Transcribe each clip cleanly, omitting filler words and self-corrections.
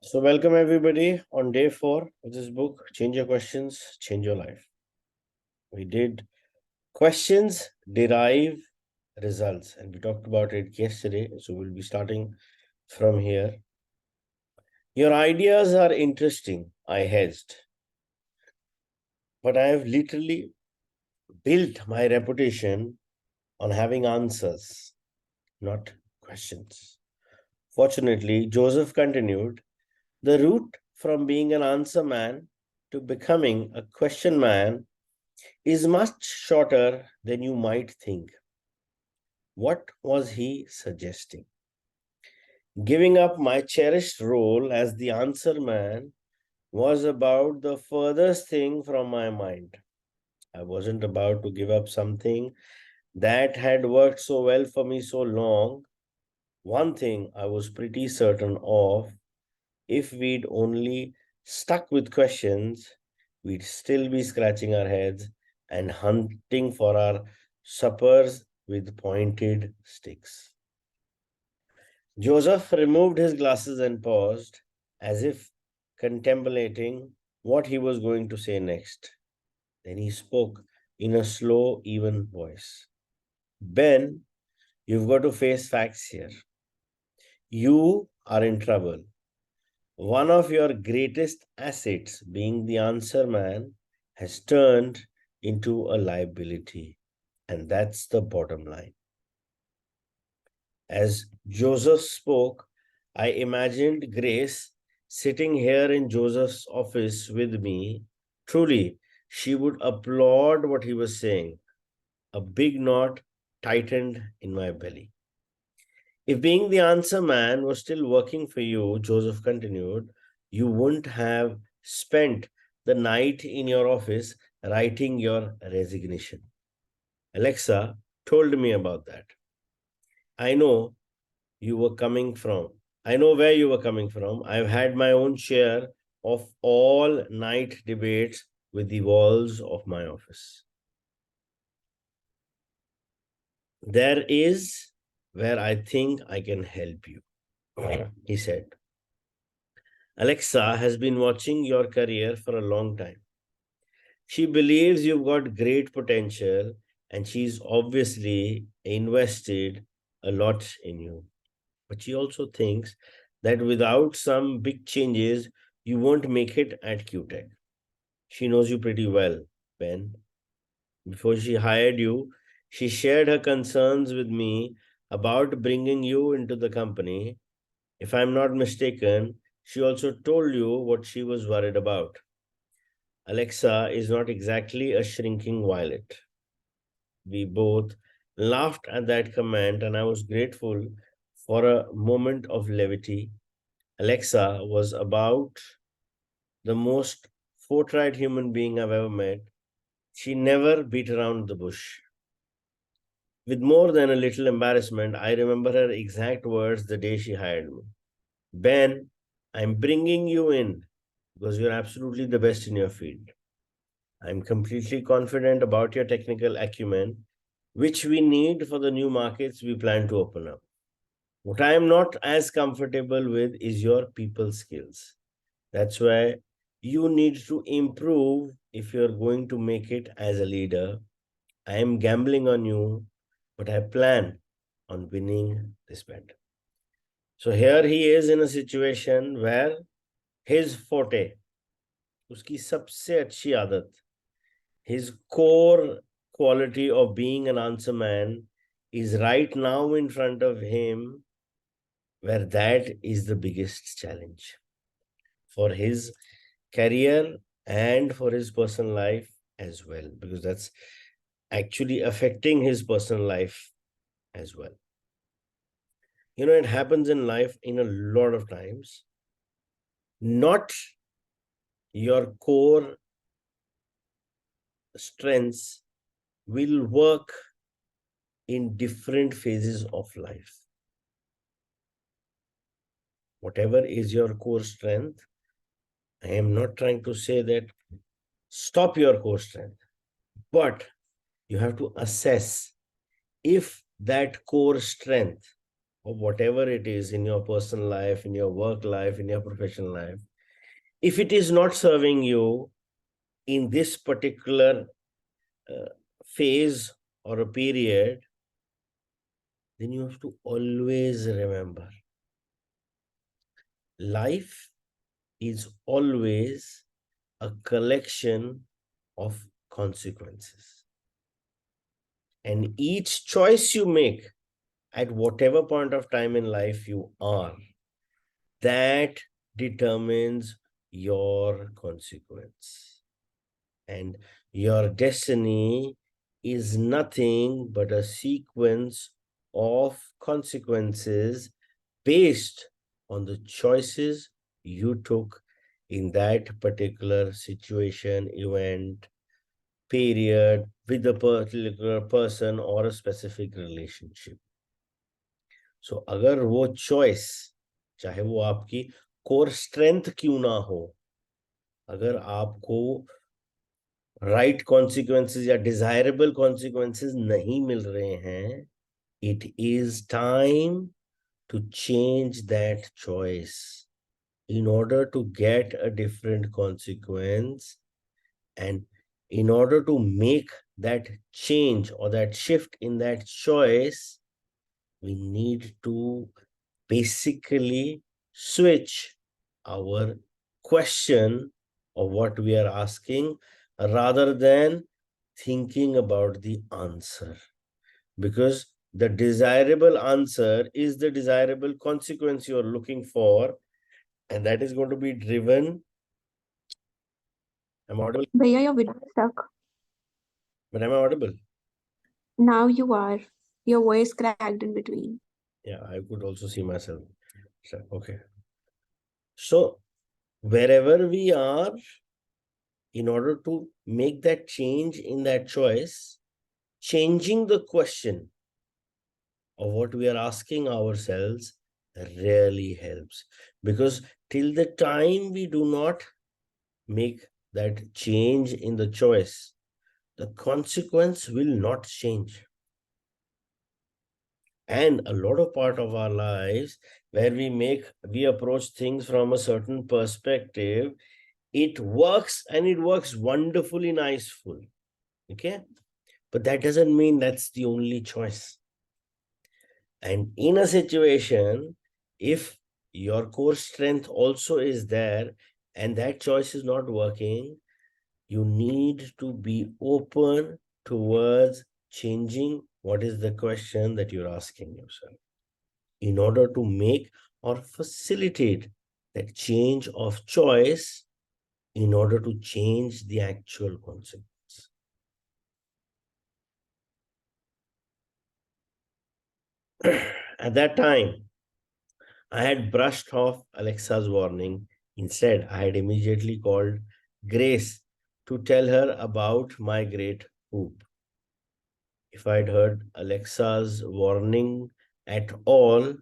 So, welcome everybody on day 4 of this book, Change Your Questions, Change Your Life. We did questions derive results, and we talked about it yesterday. So, we'll be starting from here. Your ideas are interesting, I hedged, but I have literally built my reputation on having answers, not questions. Fortunately, Joseph continued, the route from being an answer man to becoming a question man is much shorter than you might think. What was he suggesting? Giving up my cherished role as the answer man was about the furthest thing from my mind. I wasn't about to give up something that had worked so well for me so long. One thing I was pretty certain of, if we'd only stuck with questions, we'd still be scratching our heads and hunting for our suppers with pointed sticks. Joseph removed his glasses and paused, as if contemplating what he was going to say next. Then he spoke in a slow, even voice. Ben, you've got to face facts here. You are in trouble. One of your greatest assets, being the answer man, has turned into a liability. And that's the bottom line. As Joseph spoke, I imagined Grace sitting here in Joseph's office with me. Truly, she would applaud what he was saying. A big knot tightened in my belly. If being the answer man was still working for you, Joseph continued, you wouldn't have spent the night in your office writing your resignation. Alexa told me about that. I know you were coming from. I know where you were coming from. I've had my own share of all night debates with the walls of my office. There is where I think I can help you, he said. Alexa has been watching your career for a long time. She believes you've got great potential and she's obviously invested a lot in you. But she also thinks that without some big changes, you won't make it at QTech. She knows you pretty well, Ben. Before she hired you, she shared her concerns with me about bringing you into the company. If I'm not mistaken, she also told you what she was worried about. Alexa is not exactly a shrinking violet. We both laughed at that comment, and I was grateful for a moment of levity. Alexa was about the most forthright human being I've ever met. She never beat around the bush. With more than a little embarrassment, I remember her exact words the day she hired me. Ben, I'm bringing you in because you're absolutely the best in your field. I'm completely confident about your technical acumen, which we need for the new markets we plan to open up. What I am not as comfortable with is your people skills. That's why you need to improve if you're going to make it as a leader. I am gambling on you, but I plan on winning this bet. So here he is in a situation where his forte, उसकी सबसे अच्छी आदत, his core quality of being an answer man is right now in front of him, where that is the biggest challenge for his career and for his personal life as well, because that's actually affecting his personal life as well. You know, it happens in life in a lot of times. Not your core strengths will work in different phases of life. Whatever is your core strength, I am not trying to say that stop your core strength, but you have to assess if that core strength or whatever it is in your personal life, in your work life, in your professional life, if it is not serving you in this particular phase or a period, then you have to always remember life is always a collection of consequences. And each choice you make at whatever point of time in life you are, that determines your consequence. And your destiny is nothing but a sequence of consequences based on the choices you took in that particular situation, event, period, with a particular person or a specific relationship. So अगर वो choice, चाहे वो आपकी core strength क्यों ना हो, अगर आपको right consequences या desirable consequences नहीं मिल रहे हैं, it is time to change that choice in order to get a different consequence. And in order to make that change or that shift in that choice, we need to basically switch our question of what we are asking rather than thinking about the answer. Because the desirable answer is the desirable consequence you're looking for, and that is going to be driven. I'm audible? Bhaiya, your video is stuck. But am I audible? Now you are. Your voice cracked in between. Yeah, I could also see myself. So, okay. So, wherever we are, in order to make that change in that choice, changing the question of what we are asking ourselves really helps. Because till the time we do not make that change in the choice, the consequence will not change. And a lot of part of our lives where we approach things from a certain perspective, it works and it works wonderfully niceful. Okay, but that doesn't mean that's the only choice. And in a situation, if your core strength also is there and that choice is not working, you need to be open towards changing what is the question that you're asking yourself in order to make or facilitate that change of choice in order to change the actual consequence. At that time, I had brushed off Alexa's warning. Instead, I had immediately called Grace to tell her about my great hoop. If I'd heard Alexa's warning at all,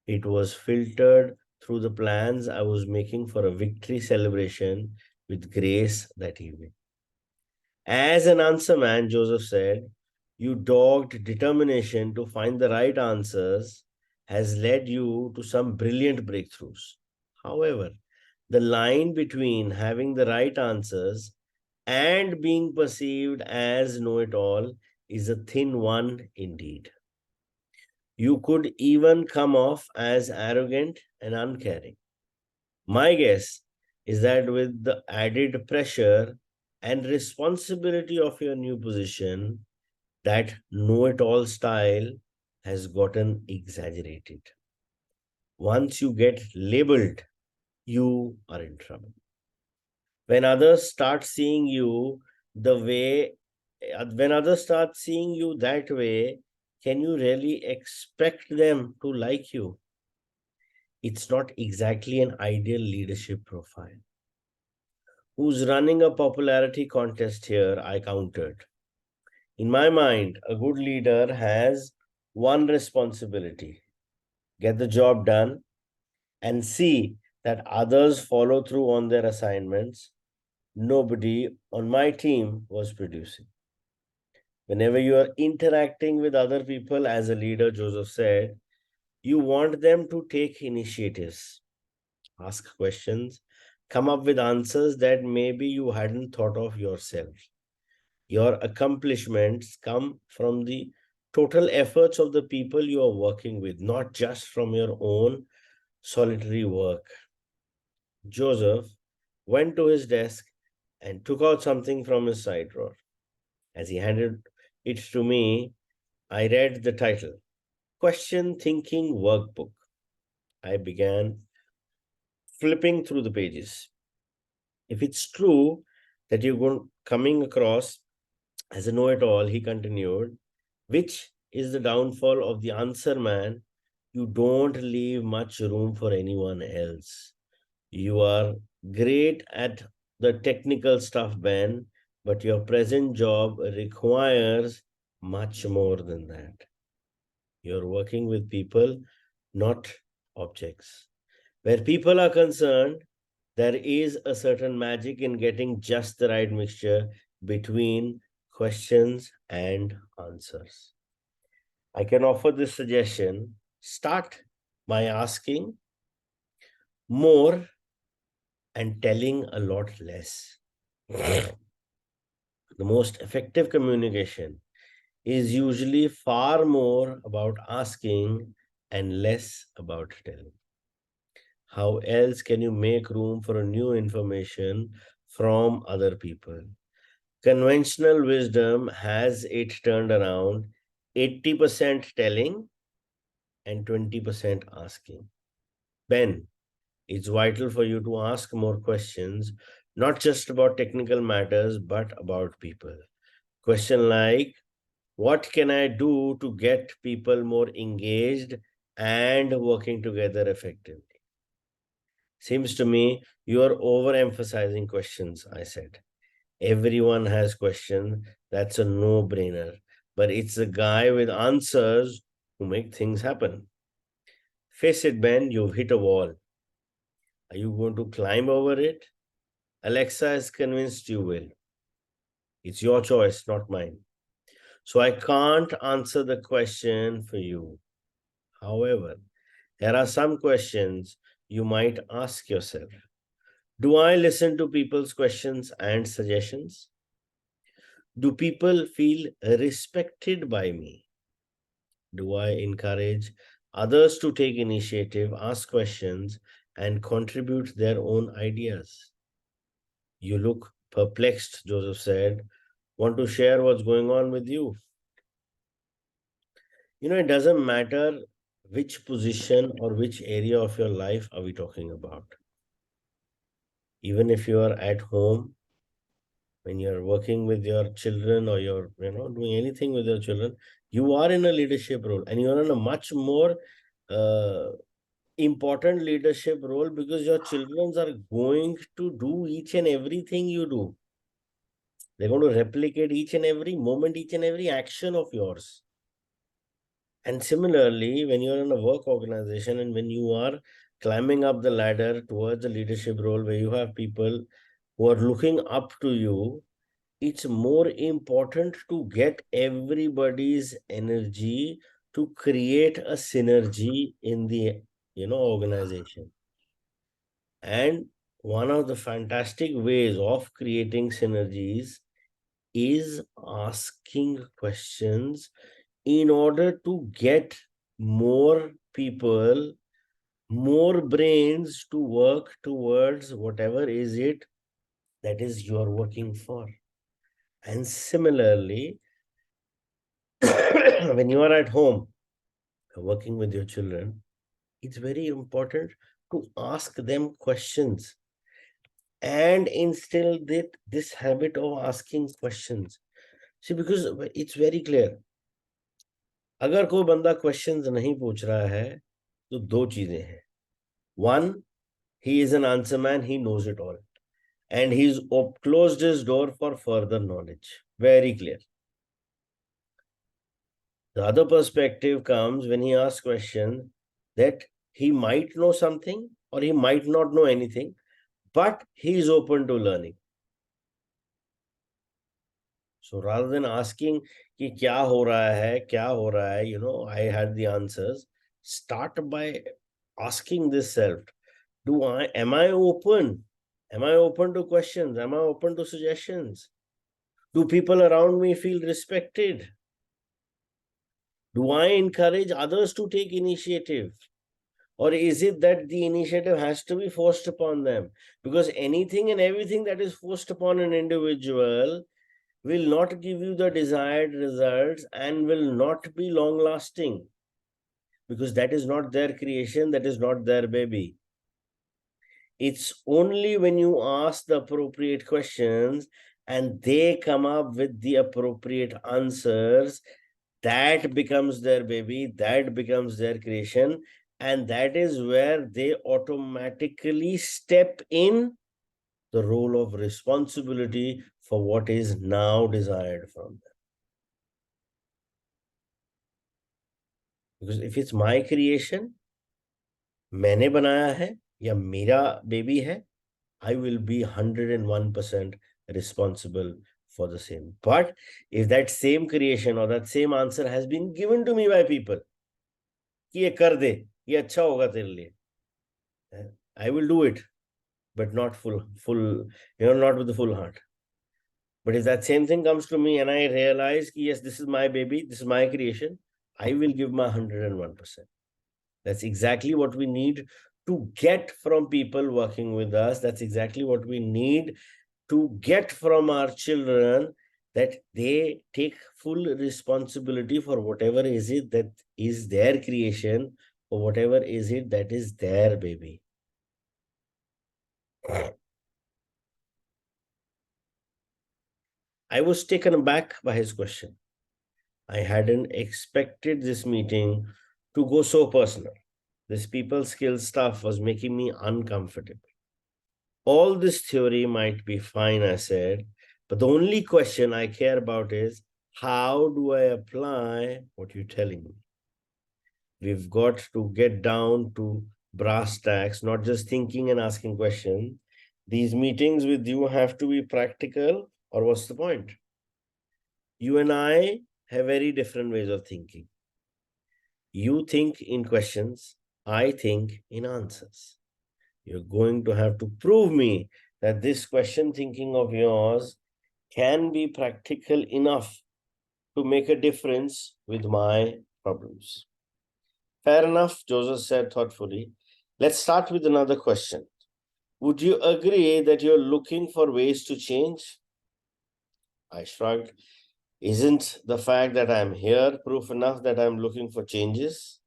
it was filtered through the plans I was making for a victory celebration with Grace that evening. As an answer man, Joseph said, your dogged determination to find the right answers has led you to some brilliant breakthroughs. However, the line between having the right answers and being perceived as know it all is a thin one indeed. You could even come off as arrogant and uncaring. My guess is that with the added pressure and responsibility of your new position, that know it all style has gotten exaggerated. Once you get labeled, you are in trouble. When others start seeing you the way, when others start seeing you that way, can you really expect them to like you? It's not exactly an ideal leadership profile. Who's running a popularity contest here? I countered. In my mind, a good leader has one responsibility: get the job done and see that others follow through on their assignments. Nobody on my team was producing. Whenever you are interacting with other people as a leader, Joseph said, You want them to take initiatives, ask questions, come up with answers that maybe you hadn't thought of yourself. Your accomplishments come from the total efforts of the people you are working with, not just from your own solitary work. Joseph went to his desk and took out something from his side drawer. As he handed it to me, I read the title, Question Thinking Workbook. I began flipping through the pages. If it's true that you're coming across as a know it all, he continued, which is the downfall of the answer man, you don't leave much room for anyone else. You are great at the technical stuff, Ben, but your present job requires much more than that. You're working with people, not objects. Where people are concerned, there is a certain magic in getting just the right mixture between questions and answers. I can offer this suggestion. Start by asking more and telling a lot less. The most effective communication is usually far more about asking and less about telling. How else can you make room for a new information from other people? Conventional wisdom has it turned around 80% telling and 20% asking. Ben, it's vital for you to ask more questions, not just about technical matters, but about people. Question like, what can I do to get people more engaged and working together effectively? Seems to me you are overemphasizing questions, I said. Everyone has questions. That's a no brainer. But it's the guy with answers who make things happen. Face it, Ben, you've hit a wall. Are you going to climb over it? Alexa is convinced you will. It's your choice, not mine. So I can't answer the question for you. However, there are some questions you might ask yourself. Do I listen to people's questions and suggestions? Do people feel respected by me? Do I encourage others to take initiative, ask questions, and contribute their own ideas? You look perplexed, Joseph said. Want to share what's going on with you? It doesn't matter which position or which area of your life are we talking about. Even if you are at home, when you're working with your children or you're doing anything with your children, you are in a leadership role and you're in a much more uh, important leadership role because your children are going to do each and everything you do. They're going to replicate each and every moment, each and every action of yours. And similarly, when you're in a work organization and when you are climbing up the ladder towards a leadership role where you have people who are looking up to you, it's more important to get everybody's energy to create a synergy in the organization. And one of the fantastic ways of creating synergies is asking questions in order to get more people, more brains to work towards whatever is it that is you're working for. And similarly, when you are at home working with your children, it's very important to ask them questions and instill this habit of asking questions. See, because it's very clear. अगर कोई बंदा questions नहीं पूछ रहा है तो दो चीजें हैं. One, he is an answer man, he knows it all. And he's closed his door for further knowledge. Very clear. The other perspective comes when he asks questions that he might know something or he might not know anything, but he is open to learning. So rather than asking कि क्या हो रहा है, I had the answers. Start by asking this self, am I open? Am I open to questions? Am I open to suggestions? Do people around me feel respected? Do I encourage others to take initiative? Or is it that the initiative has to be forced upon them? Because anything and everything that is forced upon an individual will not give you the desired results and will not be long lasting, because that is not their creation, that is not their baby. It's only when you ask the appropriate questions and they come up with the appropriate answers, that becomes their baby, that becomes their creation, and that is where they automatically step in the role of responsibility for what is now desired from them. Because if it's my creation, मैंने बनाया है या मेरा baby है, I will be 101% responsible for the same. But if that same creation or that same answer has been given to me by people, कि ये कर दे, ये अच्छा होगा तेरे लिए, I will do it, but not not with the full heart. But if that same thing comes to me and I realize, yes, this is my baby, this is my creation, I will give my 101%. That's exactly what we need to get from people working with us. That's exactly what we need to get from our children, that they take full responsibility for whatever is it that is their creation, or whatever is it that is their baby. I was taken aback by his question. I hadn't expected this meeting to go so personal. This people skills stuff was making me uncomfortable. All this theory might be fine, I said, but the only question I care about is, how do I apply what you're telling me? We've got to get down to brass tacks, not just thinking and asking questions. These meetings with you have to be practical, or what's the point? You and I have very different ways of thinking. You think in questions, I think in answers. You're going to have to prove me that this question thinking of yours can be practical enough to make a difference with my problems. Fair enough, Joseph said thoughtfully. Let's start with another question. Would you agree that you're looking for ways to change? I shrugged. Isn't the fact that I'm here proof enough that I'm looking for changes?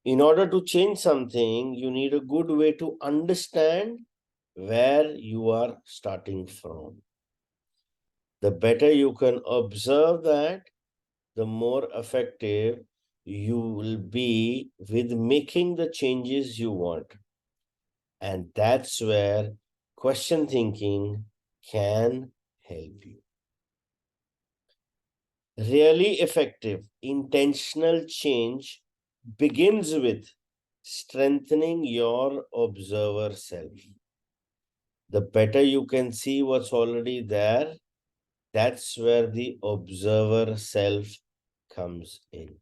In order to change something, you need a good way to understand where you are starting from. The better you can observe that, the more effective you will be with making the changes you want. And that's where question thinking can help you. Really effective, intentional change begins with strengthening your observer self. The better you can see what's already there, that's where the observer self comes in.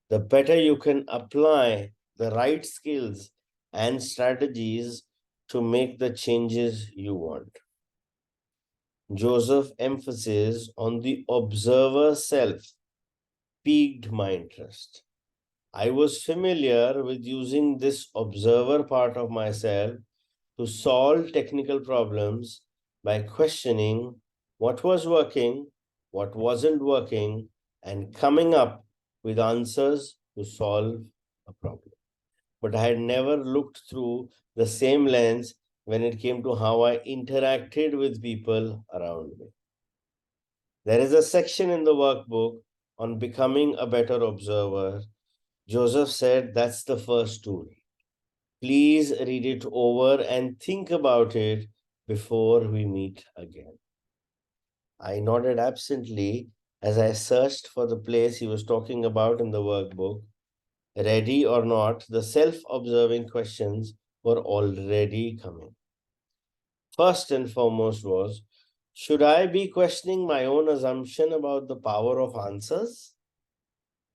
The better you can apply the right skills and strategies to make the changes you want. Joseph's emphasis on the observer self piqued my interest. I was familiar with using this observer part of myself to solve technical problems by questioning what was working, what wasn't working, and coming up with answers to solve a problem. But I had never looked through the same lens when it came to how I interacted with people around me. There is a section in the workbook on becoming a better observer. Joseph said that's the first tool. Please read it over and think about it before we meet again. I nodded absently as I searched for the place he was talking about in the workbook. Ready or not, the self-observing questions were already coming. First and foremost was, should I be questioning my own assumption about the power of answers?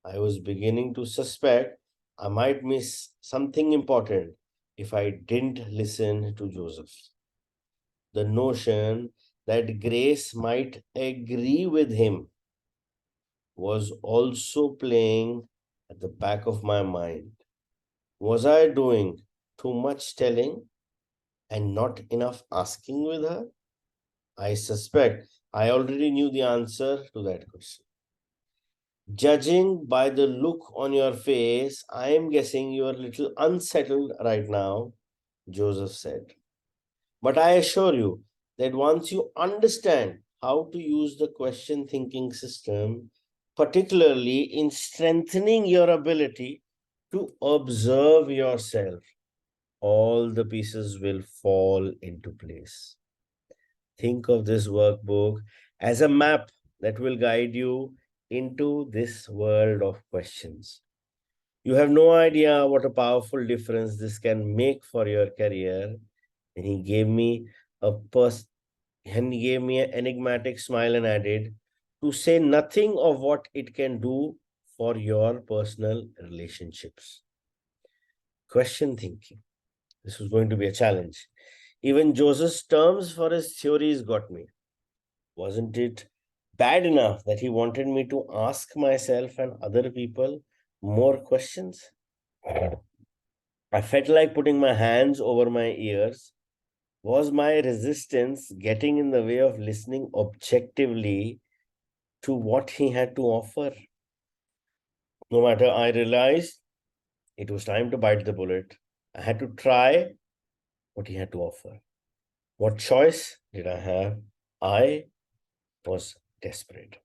I was beginning to suspect I might miss something important if I didn't listen to Joseph. The notion that Grace might agree with him was also playing at the back of my mind. Was I doing too much telling and not enough asking with her? I suspect I already knew the answer to that question. Judging by the look on your face, I am guessing you are a little unsettled right now, Joseph said. But I assure you that once you understand how to use the question thinking system, particularly in strengthening your ability to observe yourself, all the pieces will fall into place. Think of this workbook as a map that will guide you into this world of questions. You have no idea what a powerful difference this can make for your career. And he gave me a and he gave me an enigmatic smile and added, to say nothing of what it can do for your personal relationships. Question thinking. This was going to be a challenge. Even Joseph's terms for his theories got me. Wasn't it bad enough that he wanted me to ask myself and other people more questions? I felt like putting my hands over my ears. Was my resistance getting in the way of listening objectively to what he had to offer? No matter, I realized it was time to bite the bullet. I had to try what he had to offer. What choice did I have? I was desperate.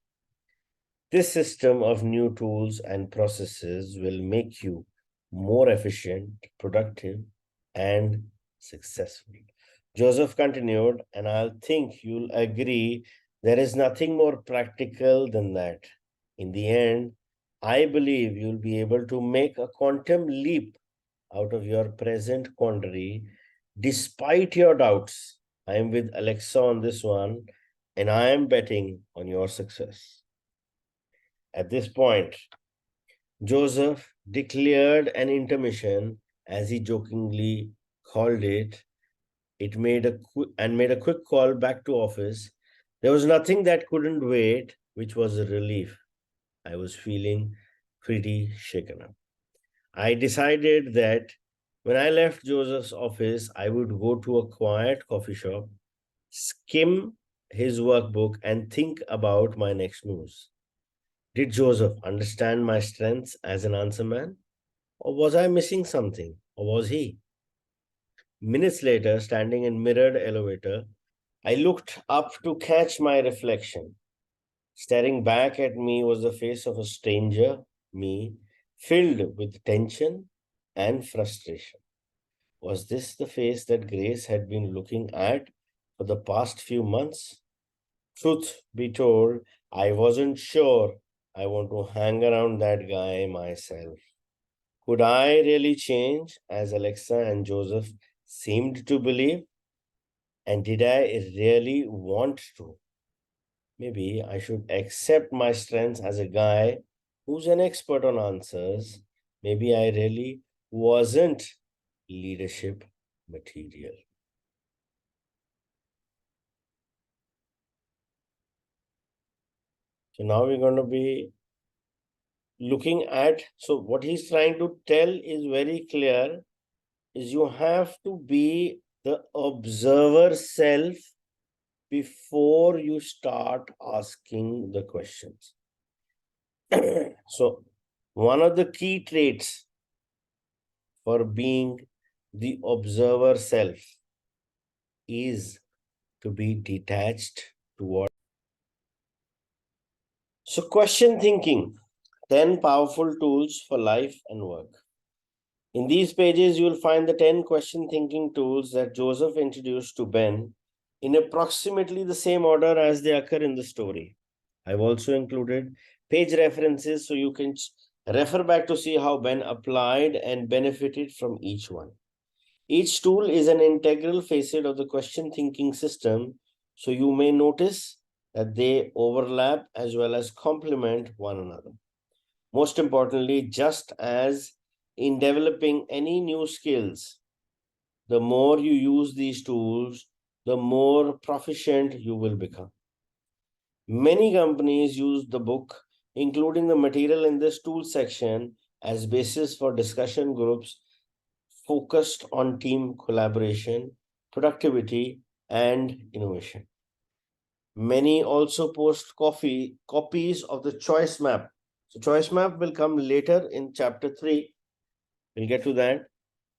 This system of new tools and processes will make you more efficient, productive, and successful. Joseph continued, and I think you'll agree there is nothing more practical than that. In the end, I believe you'll be able to make a quantum leap out of your present quandary despite your doubts. I am with Alexa on this one, and I am betting on your success. At this point, Joseph declared an intermission, as he jokingly called it. It made made a quick call back to office. There was nothing that couldn't wait, which was a relief. I was feeling pretty shaken up. I decided that when I left Joseph's office, I would go to a quiet coffee shop, skim his workbook, and think about my next moves. Did Joseph understand my strengths as an answer man? Or was I missing something? Or was he? Minutes later, standing in mirrored elevator, I looked up to catch my reflection. Staring back at me was the face of a stranger, me, filled with tension and frustration. Was this the face that Grace had been looking at for the past few months? Truth be told, I wasn't sure I want to hang around that guy myself. Could I really change as Alexa and Joseph seemed to believe? And did I really want to? Maybe I should accept my strengths as a guy who's an expert on answers. Maybe I really wasn't leadership material. So now we're going to be looking at, so what he's trying to tell is very clear, is you have to be the observer self before you start asking the questions. So one of the key traits for being the observer self is to be detached toward. So question thinking, 10 powerful tools for life and work. In these pages, you will find the 10 question thinking tools that Joseph introduced to Ben in approximately the same order as they occur in the story. I've also included page references so you can refer back to see how Ben applied and benefited from each one. Each tool is an integral facet of the question thinking system, so you may notice that they overlap as well as complement one another. Most importantly, just as in developing any new skills. The more you use these tools, the more proficient you will become. Many companies use the book, including the material in this tool section, as basis for discussion groups focused on team collaboration, productivity, and innovation. Many also post copies of the choice map. So choice map will come later in chapter 3. We'll get to that.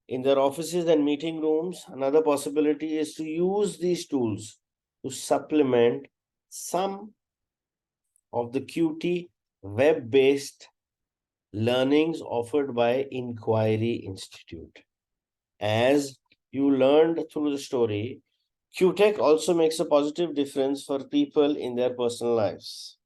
In their offices and meeting rooms, another possibility is to use these tools to supplement some of the QT web-based learnings offered by Inquiry Institute. As you learned through the story, QTech also makes a positive difference for people in their personal lives,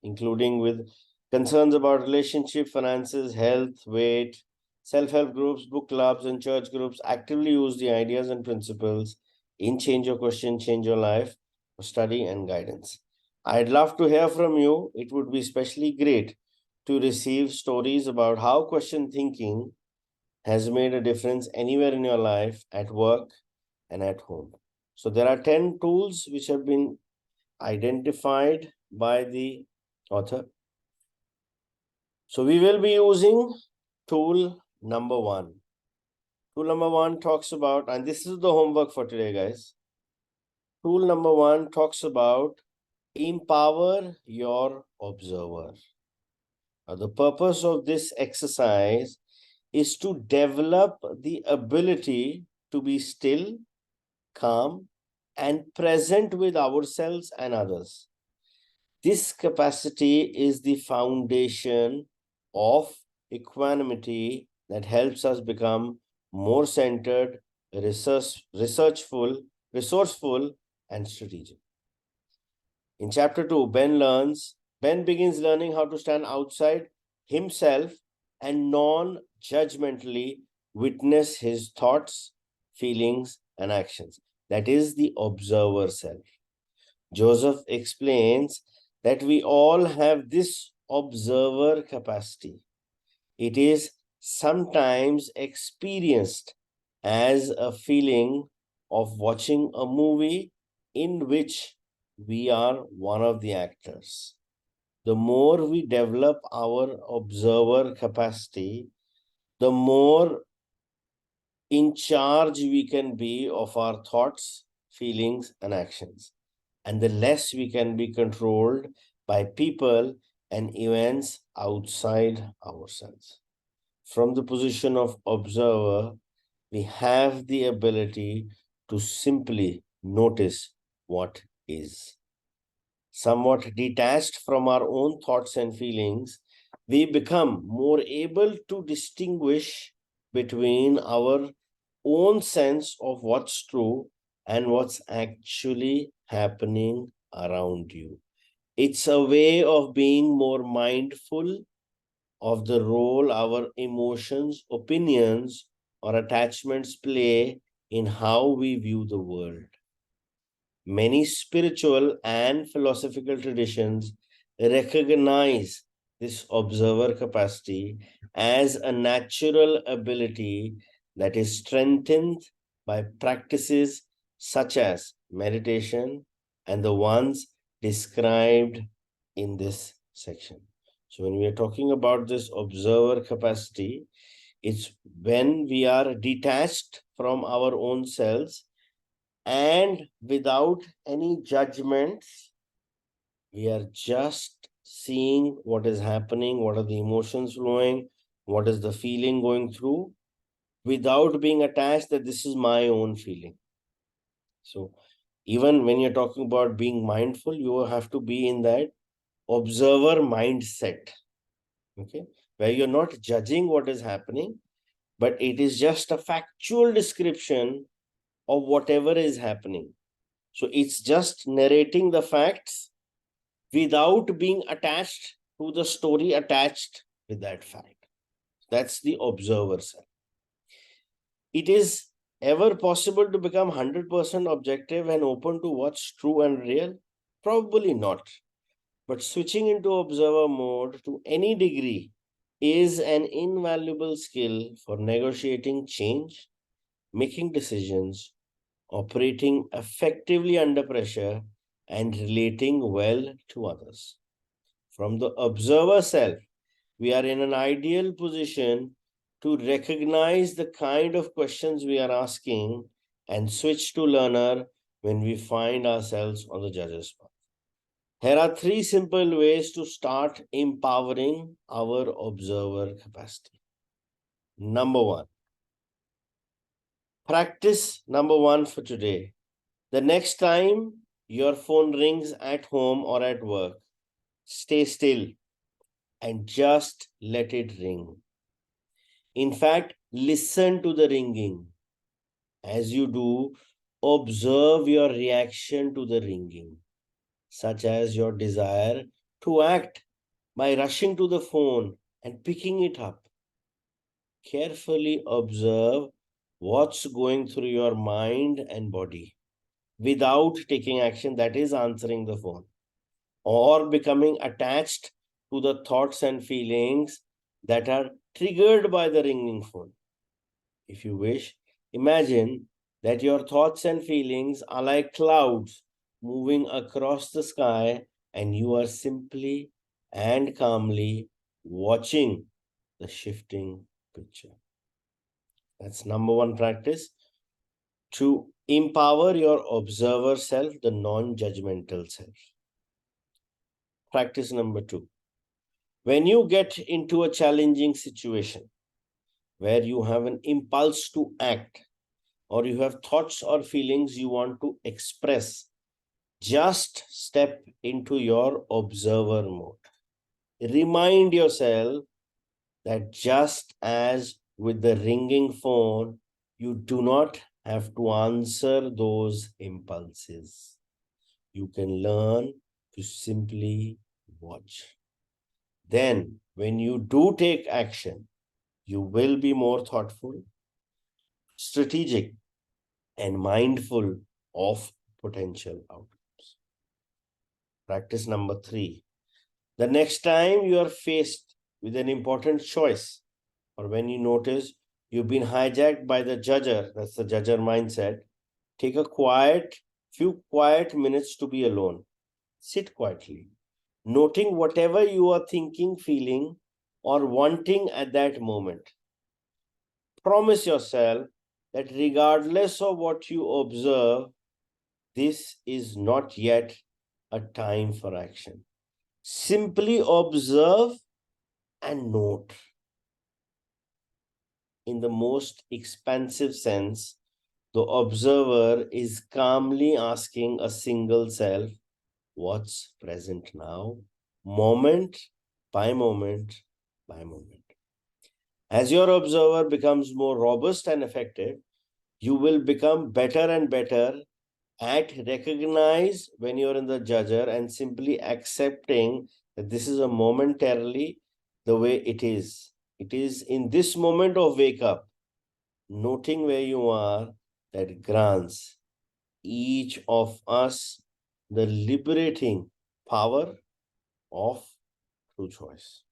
including with concerns about relationship, finances, health, weight. Self-help groups, book clubs, and church groups actively use the ideas and principles in Change Your Question, Change Your Life for study and guidance. I'd love to hear from you. It would be especially great to receive stories about how question thinking has made a difference anywhere in your life, at work and at home. So there are 10 tools which have been identified by the author. So we will be using tool number 1. Tool number 1 talks about, and this is the homework for today, guys. Tool number 1 talks about empower your observer. Now, the purpose of this exercise is to develop the ability to be still, calm, and present with ourselves and others. This capacity is the foundation of equanimity that helps us become more centered, resourceful, and strategic. In chapter 2, Ben begins learning how to stand outside himself and non-judgmentally witness his thoughts, feelings, and actions. That is the observer self. Joseph explains that we all have this observer capacity. It is sometimes experienced as a feeling of watching a movie in which we are one of the actors. The more we develop our observer capacity, the more in charge we can be of our thoughts, feelings, and actions, and the less we can be controlled by people and events outside ourselves. From the position of observer, we have the ability to simply notice what is. Somewhat detached from our own thoughts and feelings, we become more able to distinguish between our own sense of what's true and what's actually happening around you. It's a way of being more mindful of the role our emotions, opinions, or attachments play in how we view the world. Many spiritual and philosophical traditions recognize this observer capacity as a natural ability that is strengthened by practices such as meditation and the ones described in this section. So when we are talking about this observer capacity, it's when we are detached from our own selves and without any judgments, we are just seeing what is happening, what are the emotions flowing, what is the feeling going through, without being attached that this is my own feeling. So even when you're talking about being mindful, you have to be in that observer mindset, okay, where you're not judging what is happening, but it is just a factual description of whatever is happening. So it's just narrating the facts without being attached to the story attached with that fact. That's the observer self. It is ever possible to become 100% objective and open to what's true and real? Probably not. But switching into observer mode to any degree is an invaluable skill for negotiating change, making decisions, operating effectively under pressure, and relating well to others. From the observer self, we are in an ideal position to recognize the kind of questions we are asking and switch to learner when we find ourselves on the judge's path. Here are three simple ways to start empowering our observer capacity. Number one, practice number one for today. The next time your phone rings at home or at work, stay still and just let it ring. In fact, listen to the ringing. As you do, observe your reaction to the ringing, such as your desire to act by rushing to the phone and picking it up. Carefully observe what's going through your mind and body without taking action, that is, answering the phone, or becoming attached to the thoughts and feelings that are triggered by the ringing phone. If you wish, imagine that your thoughts and feelings are like clouds moving across the sky, and you are simply and calmly watching the shifting picture. That's number one practice, to empower your observer self, the non judgmental self. Practice number two, when you get into a challenging situation where you have an impulse to act, or you have thoughts or feelings you want to express, just step into your observer mode. Remind yourself that just as with the ringing phone, you do not have to answer those impulses. You can learn to simply watch. Then, when you do take action, you will be more thoughtful, strategic, and mindful of potential outcomes. Practice number three, the next time you are faced with an important choice, or when you notice you've been hijacked by the judger, that's the judger mindset, take a few quiet minutes to be alone. Sit quietly, noting whatever you are thinking, feeling, or wanting at that moment. Promise yourself that regardless of what you observe, this is not yet a time for action. Simply observe and note. In the most expansive sense, the observer is calmly asking a single self, what's present now, moment by moment by moment. As your observer becomes more robust and effective, you will become better and better at recognize when you're in the judger and simply accepting that this is a momentarily the way it is. It is in this moment of wake up, noting where you are, that grants each of us the liberating power of true choice.